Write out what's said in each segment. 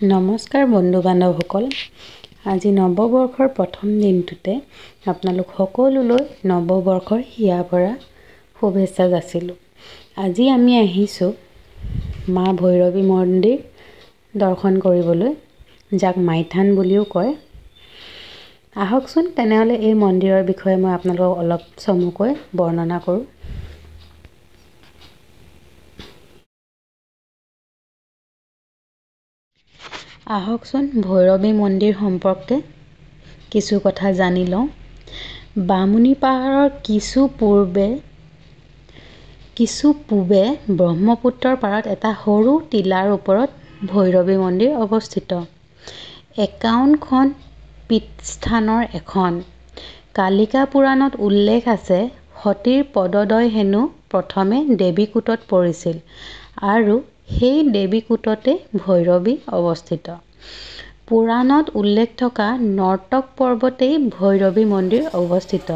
নমস্কাৰ বন্ধু বান্ধৱসকল, আজি নৱবৰ্ষৰ প্ৰথম দিনটোতে আপোনালোক সকলোলৈ নৱবৰ্ষৰ হিয়াভৰা শুভেচ্ছা যাচিলোঁ। আজি আমি আহিছোঁ মা ভৈৰৱী মন্দিৰ দৰ্শন কৰিবলৈ, যাক মাইথান বুলিও কয়। আহকচোন তেনেহ'লে এই মন্দিৰৰ বিষয়ে মই আপোনালোকক অলপ চমুকৈ বৰ্ণনা কৰোঁ। আহকচোন ভৈৰৱী মন্দিৰ সম্পৰ্কে কিছু কথা জানি লওঁ। বামুণী পাহাৰৰ কিছু পূবে ব্ৰহ্মপুত্ৰৰ পাৰত এটা সৰু টিলাৰ ওপৰত ভৈৰৱী মন্দিৰ অৱস্থিত। 51খন পীঠস্থানৰ এখন। কালিকা পুৰাণত উল্লেখ আছে, সতীৰ পদদ্বয় হেনো প্ৰথমে দেৱীকূটত পৰিছিল আৰু সেই দেৱীকূটতে ভৈৰৱী অৱস্থিত। পুৰাণত উল্লেখ থকা নৰ্তক পৰ্বতেই ভৈৰৱী মন্দিৰ অৱস্থিত।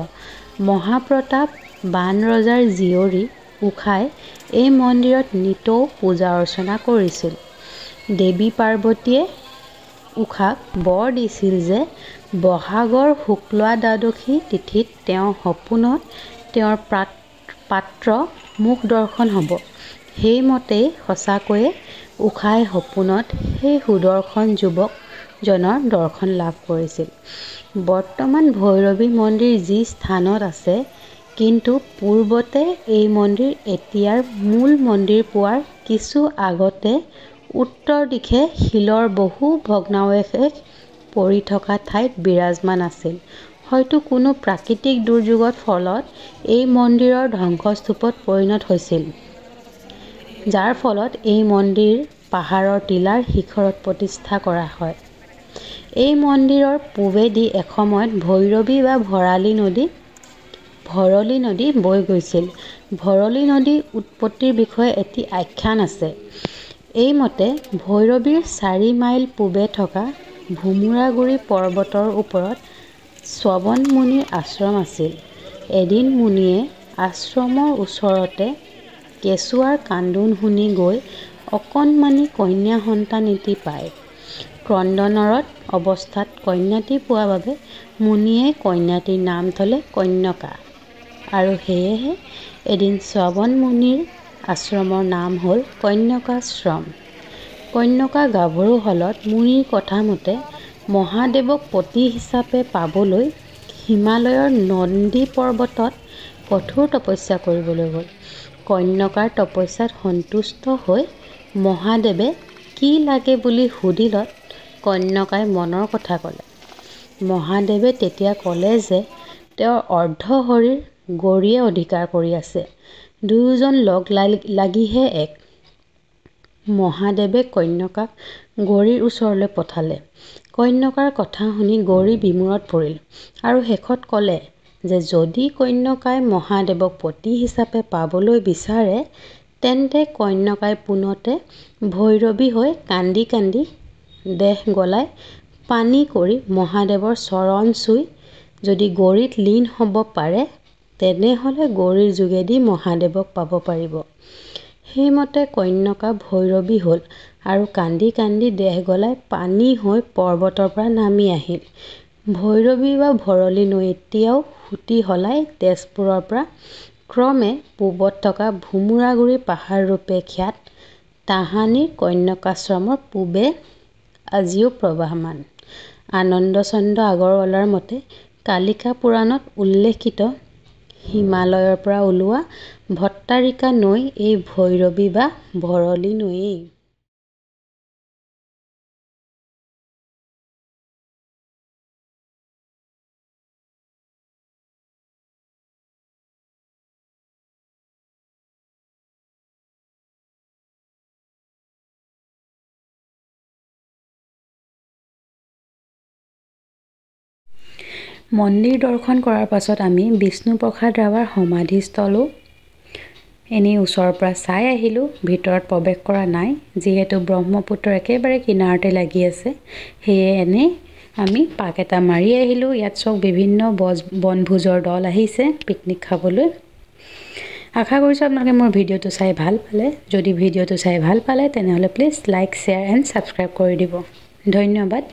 মহাপ্ৰতাপ বান ৰজাৰ জীয়ৰী উষাই এই মন্দিৰত নিতৌ পূজা অৰ্চনা কৰিছিল। দেৱী পাৰ্বতীয়ে উষাক বৰ দিছিল যে বহাগৰ শুক্লা দ্বাদশী তিথিত তেওঁৰ সপোনত তেওঁৰ পাত্ৰ মুখ দৰ্শন হ'ব। সেইমতেই সঁচাকৈয়ে উষাই সপোনত সেই সুদৰ্শন যুৱকজনৰ দৰ্শন লাভ কৰিছিল। বৰ্তমান ভৈৰৱী মন্দিৰ যি স্থানত আছে, কিন্তু পূৰ্বতে এই মন্দিৰ এতিয়াৰ মূল মন্দিৰ পোৱাৰ কিছু আগতে উত্তৰ দিশে শিলৰ বহু ভগ্নাৱশেষ পৰি থকা ঠাইত বিৰাজমান আছিল। হয়তো কোনো প্ৰাকৃতিক দুৰ্যোগৰ ফলত এই মন্দিৰৰ ধ্বংসস্তূপত পৰিণত হৈছিল, যাৰ ফলত এই মন্দিৰ পাহাৰৰ টিলাৰ শিখৰত প্ৰতিষ্ঠা কৰা হয়। এই মন্দিৰৰ পূবেদি এসময়ত ভৈৰৱী বা ভৰলী নদী বৈ গৈছিল। ভৰলী নদীৰ উৎপত্তিৰ বিষয়ে এটি আখ্যান আছে। এইমতে ভৈৰৱীৰ 4 মাইল পূবে থকা ভোমোৰাগুৰি পৰ্বতৰ ওপৰত শ্ৰৱণ মুনিৰ আশ্ৰম আছিল। এদিন মুনিয়ে আশ্ৰমৰ ওচৰতে কেঁচুৱাৰ কান্দোন শুনি গৈ অকণমানি কন্যা সন্তান এটি পায়। ক্ৰন্দনৰত অৱস্থাত কন্যাটি পোৱা বাবে মুনিয়ে কন্যাটিৰ নাম থলে কন্যকা, আৰু সেয়েহে এদিন শ্ৰৱণ মুনিৰ আশ্ৰমৰ নাম হ'ল কন্যকাশ্ৰম। কন্যকা গাভৰু হ'লত মুনিৰ কথামতে মহাদেৱক পতি হিচাপে পাবলৈ হিমালয়ৰ নন্দী পৰ্বতত কঠোৰ তপস্যা কৰিবলৈ গ'ল। কন্যকাৰ তপস্যাত সন্তুষ্ট হৈ মহাদেৱে কি লাগে বুলি সুধিলত কন্যকাই মনৰ কথা ক'লে। মহাদেৱে তেতিয়া ক'লে যে তেওঁৰ অৰ্ধ শৰীৰ গৌৰীয়ে অধিকাৰ কৰি আছে, দুয়োজন লগ লাগিহে এক। মহাদেৱে কন্যকাক গৌৰীৰ ওচৰলৈ পঠালে। কন্যকাৰ কথা শুনি গৌৰী বিমোৰত পৰিল আৰু শেষত ক'লে যে যদি কন্যকাই মহাদেৱক পতি হিচাপে পাবলৈ বিচাৰে, তেন্তে কন্যকাই পোনতে ভৈৰৱী হৈ কান্দি কান্দি দেহ গলাই পানী কৰি মহাদেৱৰ চৰণ চুই যদি গৌৰীত লীন হ'ব পাৰে, তেনেহ'লে গৌৰীৰ যোগেদি মহাদেৱক পাব পাৰিব। সেইমতে কন্যকা ভৈৰৱী হ'ল আৰু কান্দি কান্দি দেহ গলাই পানী হৈ পৰ্বতৰ পৰা নামি আহিল। ভৈৰৱী বা ভৰলী নৈ এতিয়াও সুঁতি সলাই তেজপুৰৰ পৰা ক্ৰমে পূবত থকা ভোমোৰাগুৰি পাহাৰ ৰূপে খ্যাত তাহানিৰ কন্যকাশ্ৰমৰ পূবে আজিও প্ৰবাহমান। আনন্দ চন্দ্ৰ আগৰৱালাৰ মতে কালিকা পুৰাণত উল্লেখিত হিমালয়ৰ পৰা ওলোৱা ভট্টাৰিকা নৈ এই ভৈৰৱী বা ভৰলী নৈয়েই। মন্দিৰ দৰ্শন কৰাৰ পাছত আমি বিষ্ণুপ্ৰসাদ ৰাভাৰ সমাধিস্থলো এনেই ওচৰৰ পৰা চাই আহিলোঁ। ভিতৰত প্ৰৱেশ কৰা নাই, যিহেতু ব্ৰহ্মপুত্ৰৰ একেবাৰে কিনাৰতে লাগি আছে, সেয়ে এনেই আমি পাক এটা মাৰি আহিলোঁ। ইয়াত চাওক বিভিন্ন বনভোজৰ দল আহিছে পিকনিক খাবলৈ। আশা কৰিছোঁ আপোনালোকে মোৰ ভিডিঅ'টো চাই ভাল পালে। যদি ভিডিঅ'টো চাই ভাল পালে তেনেহ'লে please like, share and subscribe কৰি দিব। ধন্যবাদ।